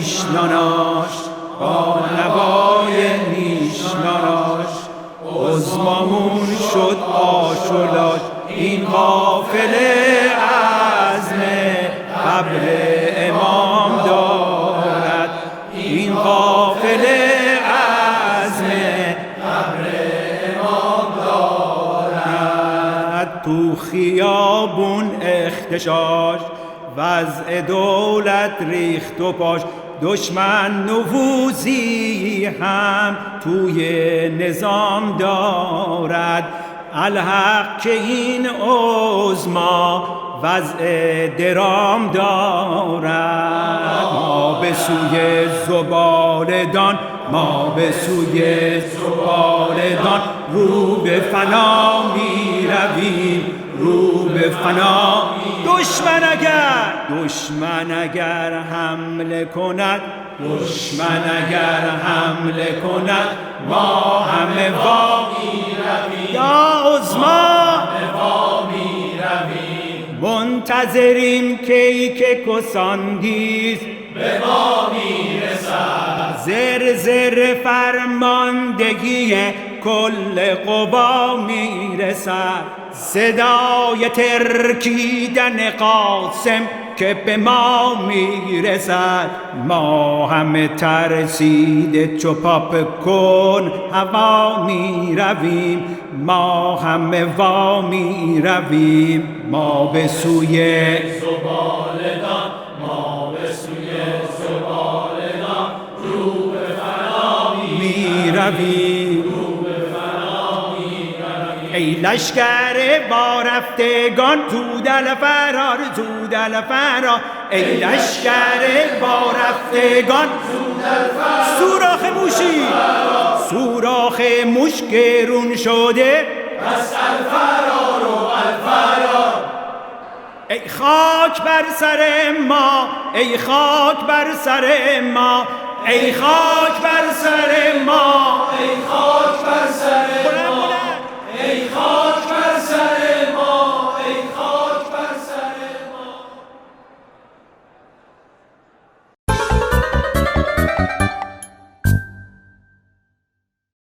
میشناناش با نوای میشناناش عظمامون شد آشولاش این قافله عزم قبر امام دارد این قافله عزم قبر امام دارد تو خیابون اختشاش وضع دولت ریخت و پاش دشمن نفوذی هم توی نظام دارد الحق که این عظما وضع درام دارد ما به سوی زبالدان ما به سوی زبالدان رو به فنا می رویم رو به فنا دشمن اگر حمله کند ما همه وا می رویم یا عظما منتظریم کی که کساندیز به ما میرسد زر فرماندگی کل قوا میرسد صدای ترکیدن قاسم که به ما میرسد ما همه ترسیده چو پاپ کن هوا میرویم ما همه وا میرویم ما به سوی زبالدان رو به فنا میرویم ای لشکر وارفتگان زودل فرار ای لشکر وارفتگان سوراخ موش گرون شده پس الفرار و الفرار ای خاک بر سر ما ای خاک بر سر ما ای خاک بر سر ما ای خاک بر سر ما ای خاک